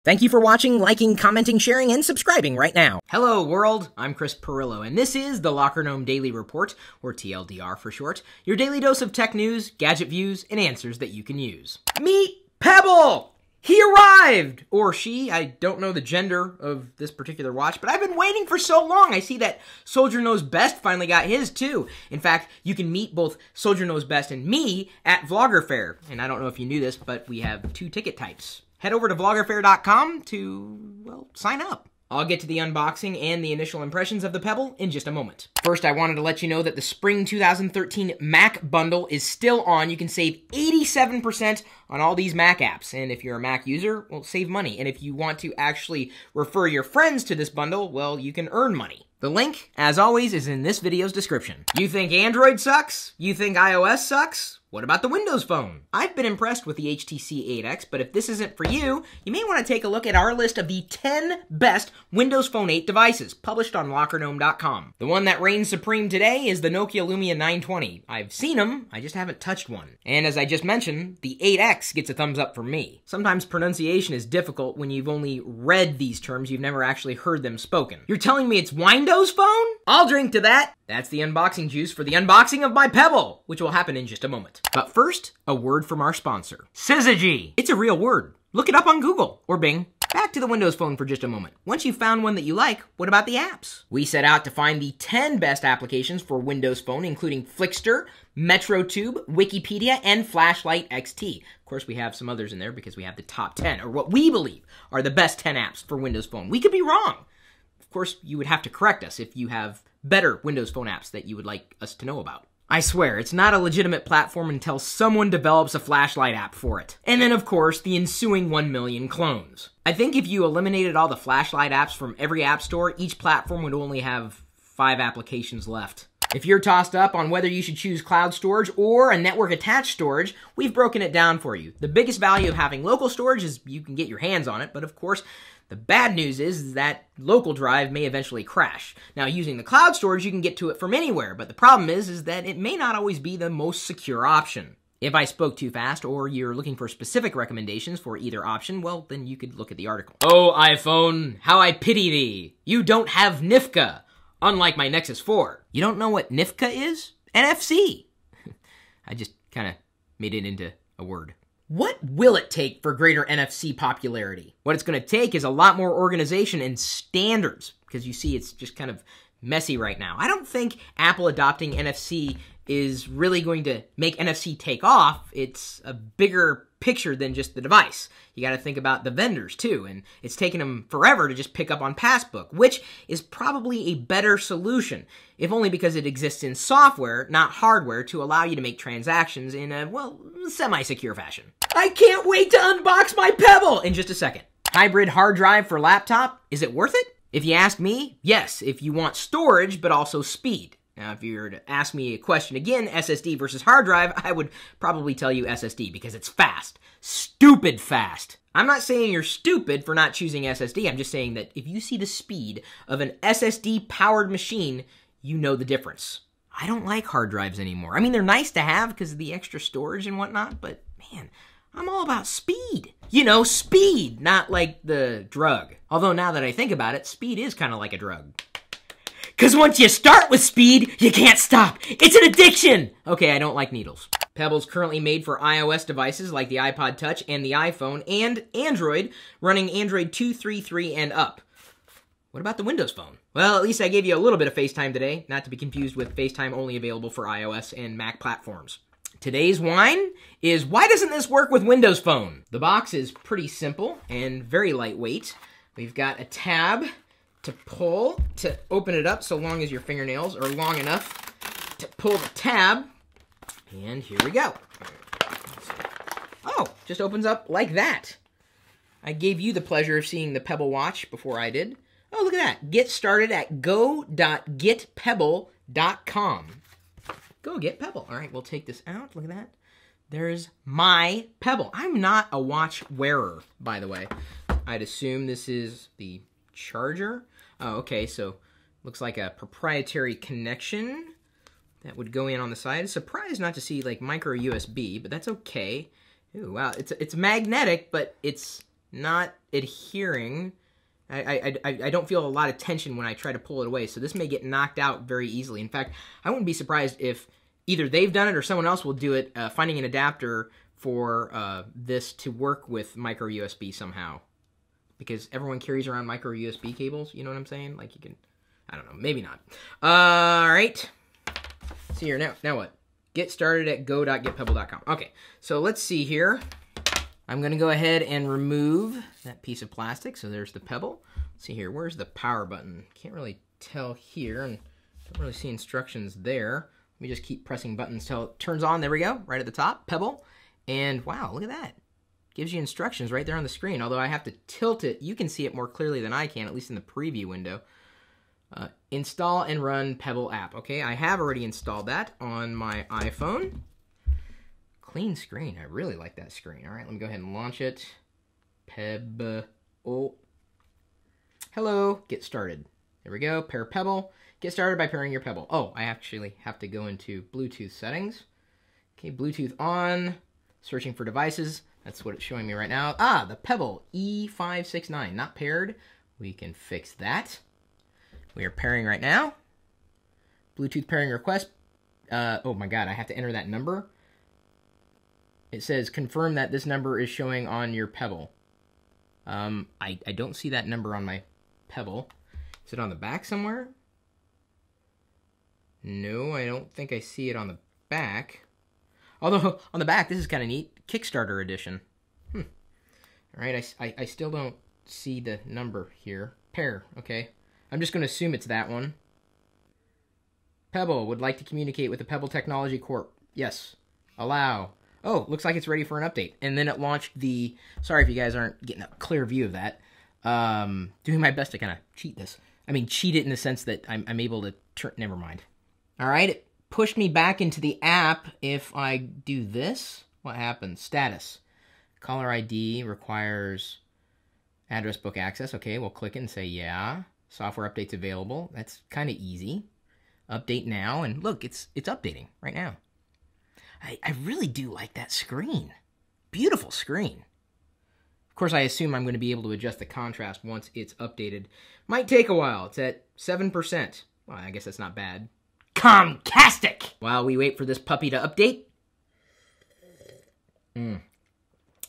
Thank you for watching, liking, commenting, sharing, and subscribing right now. Hello world, I'm Chris Pirillo, and this is the Locker Gnome Daily Report, or TLDR for short, your daily dose of tech news, gadget views, and answers that you can use. Meet Pebble! He arrived! Or she, I don't know the gender of this particular watch, but I've been waiting for so long. I see that Soldier Knows Best finally got his too. In fact, you can meet both Soldier Knows Best and me at Vlogger Fair. And I don't know if you knew this, but we have two ticket types. Head over to vloggerfair.com to, well, sign up. I'll get to the unboxing and the initial impressions of the Pebble in just a moment. First, I wanted to let you know that the Spring 2013 Mac bundle is still on. You can save 87% on all these Mac apps. And if you're a Mac user, well, save money. And if you want to actually refer your friends to this bundle, well, you can earn money. The link, as always, is in this video's description. You think Android sucks? You think iOS sucks? What about the Windows Phone? I've been impressed with the HTC 8X, but if this isn't for you, you may want to take a look at our list of the 10 best Windows Phone 8 devices, published on LockerGnome.com. The one that reigns supreme today is the Nokia Lumia 920. I've seen them, I just haven't touched one. And as I just mentioned, the 8X gets a thumbs up from me. Sometimes pronunciation is difficult when you've only read these terms, you've never actually heard them spoken. You're telling me it's Windows Phone? I'll drink to that. That's the unboxing juice for the unboxing of my Pebble, which will happen in just a moment. But first, a word from our sponsor, Syzygy. It's a real word. Look it up on Google or Bing. Back to the Windows Phone for just a moment. Once you've found one that you like, what about the apps? We set out to find the 10 best applications for Windows Phone, including Flickster, MetroTube, Wikipedia, and Flashlight XT. Of course, we have some others in there because we have the top 10, or what we believe are the best 10 apps for Windows Phone. We could be wrong. Of course, you would have to correct us if you have better Windows Phone apps that you would like us to know about. I swear, it's not a legitimate platform until someone develops a flashlight app for it. And then, of course, the ensuing 1 million clones. I think if you eliminated all the flashlight apps from every app store, each platform would only have 5 applications left. If you're tossed up on whether you should choose cloud storage or a network-attached storage, we've broken it down for you. The biggest value of having local storage is you can get your hands on it, but of course, the bad news is that local drive may eventually crash. Now, using the cloud storage, you can get to it from anywhere, but the problem is that it may not always be the most secure option. If I spoke too fast, or you're looking for specific recommendations for either option, well, then you could look at the article. Oh, iPhone, how I pity thee. You don't have NIFCA, unlike my Nexus 4. You don't know what NIFCA is? NFC. I just kind of made it into a word. What will it take for greater NFC popularity? What it's going to take is a lot more organization and standards, because you see it's just kind of messy right now. I don't think Apple adopting NFC is really going to make NFC take off. It's a bigger picture than just the device. You got to think about the vendors too, and it's taken them forever to just pick up on Passbook, which is probably a better solution, if only because it exists in software, not hardware, to allow you to make transactions in a, well, semi-secure fashion. I can't wait to unbox my Pebble in just a second. Hybrid hard drive for laptop, is it worth it? If you ask me, yes, if you want storage, but also speed. Now, if you were to ask me a question again, SSD versus hard drive, I would probably tell you SSD because it's fast. Stupid fast. I'm not saying you're stupid for not choosing SSD. I'm just saying that if you see the speed of an SSD-powered machine, you know the difference. I don't like hard drives anymore. I mean, they're nice to have because of the extra storage and whatnot, but man, I'm all about speed. You know, speed, not like the drug. Although now that I think about it, speed is kind of like a drug. Because once you start with speed, you can't stop. It's an addiction! Okay, I don't like needles. Pebble's currently made for iOS devices like the iPod Touch and the iPhone, and Android, running Android 2.3.3 and up. What about the Windows Phone? Well, at least I gave you a little bit of FaceTime today, not to be confused with FaceTime only available for iOS and Mac platforms. Today's wine is, why doesn't this work with Windows Phone? The box is pretty simple and very lightweight. We've got a tab to pull to open it up so long as your fingernails are long enough to pull the tab. And here we go. Oh, just opens up like that. I gave you the pleasure of seeing the Pebble watch before I did. Oh, look at that. Get started at go.getpebble.com. Go get Pebble. All right, we'll take this out. Look at that. There's my Pebble. I'm not a watch wearer, by the way. I'd assume this is the charger. Oh, okay, so looks like a proprietary connection that would go in on the side. Surprised not to see like micro USB, but that's okay. Ooh, wow, it's magnetic, but it's not adhering. I don't feel a lot of tension when I try to pull it away, so this may get knocked out very easily. In fact, I wouldn't be surprised if either they've done it or someone else will do it, finding an adapter for this to work with micro USB somehow. Because everyone carries around micro USB cables, you know what I'm saying? Like you can, I don't know, maybe not. All right. See here, now what? Get started at go.getpebble.com. Okay, so let's see here. I'm gonna go ahead and remove that piece of plastic. So there's the Pebble. Let's see here, where's the power button? Can't really tell here, and don't really see instructions there. Let me just keep pressing buttons till it turns on. There we go, right at the top, Pebble. And wow, look at that. Gives you instructions right there on the screen. Although I have to tilt it, you can see it more clearly than I can, at least in the preview window. Install and run Pebble app. Okay, I have already installed that on my iPhone. Clean screen. I really like that screen. All right, let me go ahead and launch it. Pebble. Hello. Get started. There we go. Pair Pebble. Get started by pairing your Pebble. Oh, I actually have to go into Bluetooth settings. Okay, Bluetooth on. Searching for devices. That's what it's showing me right now. Ah, the Pebble E569. Not paired. We can fix that. We are pairing right now. Bluetooth pairing request. Oh my God, I have to enter that number. It says confirm that this number is showing on your Pebble. I don't see that number on my Pebble. Is it on the back somewhere? No, I don't think I see it on the back. Although, on the back, this is kind of neat. Kickstarter edition. All right, I still don't see the number here. Pair, okay. I'm just going to assume it's that one. Pebble would like to communicate with the Pebble Technology Corp. Yes. Allow. Oh, looks like it's ready for an update. And then it launched the... Sorry if you guys aren't getting a clear view of that. Doing my best to kind of cheat this. I mean, cheat it in the sense that I'm able to turn... Never mind. All right, it pushed me back into the app. If I do this, what happens? Status. Caller ID requires address book access. Okay, we'll click it and say, yeah. Software updates available. That's kind of easy. Update now, and look, it's updating right now. I really do like that screen. Beautiful screen. Of course, I assume I'm going to be able to adjust the contrast once it's updated. Might take a while. It's at 7%. Well, I guess that's not bad. Comcastic! While we wait for this puppy to update.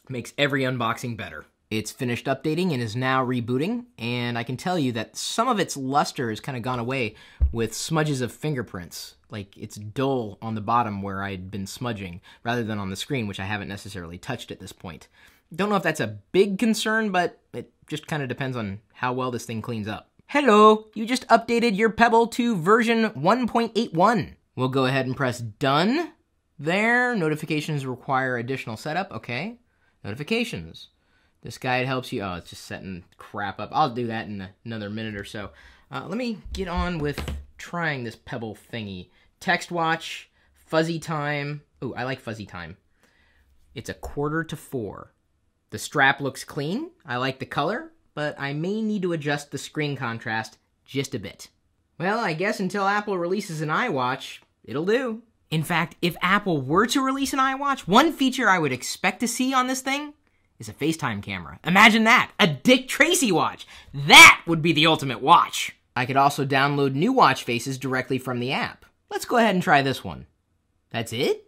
Makes every unboxing better. It's finished updating and is now rebooting, and I can tell you that some of its luster has kind of gone away with smudges of fingerprints. Like, it's dull on the bottom where I'd been smudging, rather than on the screen, which I haven't necessarily touched at this point. Don't know if that's a big concern, but it just kind of depends on how well this thing cleans up. Hello, you just updated your Pebble to version 1.81. We'll go ahead and press done. There, notifications require additional setup. Okay, notifications. This guide helps you. Oh, it's just setting crap up. I'll do that in another minute or so. Let me get on with trying this Pebble thingy. Text watch, fuzzy time. Ooh, I like fuzzy time. It's 3:45. The strap looks clean. I like the color, but I may need to adjust the screen contrast just a bit. Well, I guess until Apple releases an iWatch, it'll do. In fact, if Apple were to release an iWatch, one feature I would expect to see on this thing is a FaceTime camera. Imagine that, a Dick Tracy watch. That would be the ultimate watch. I could also download new watch faces directly from the app. Let's go ahead and try this one. That's it?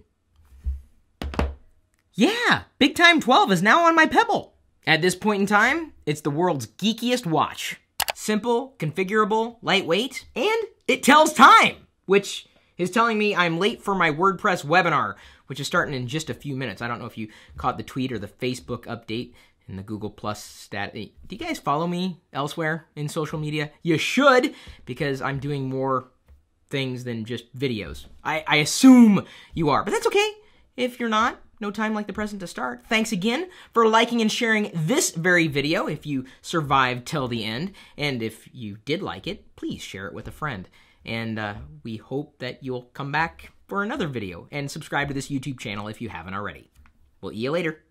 Yeah, Big Time 12 is now on my Pebble. At this point in time, it's the world's geekiest watch. Simple, configurable, lightweight, and it tells time, which is telling me I'm late for my WordPress webinar, which is starting in just a few minutes. I don't know if you caught the tweet or the Facebook update and the Google Plus stat. Do you guys follow me elsewhere in social media? You should, because I'm doing more things than just videos. I assume you are, but that's okay. If you're not, no time like the present to start. Thanks again for liking and sharing this very video if you survived till the end. And if you did like it, please share it with a friend. And we hope that you'll come back for another video and subscribe to this YouTube channel if you haven't already. We'll see you later.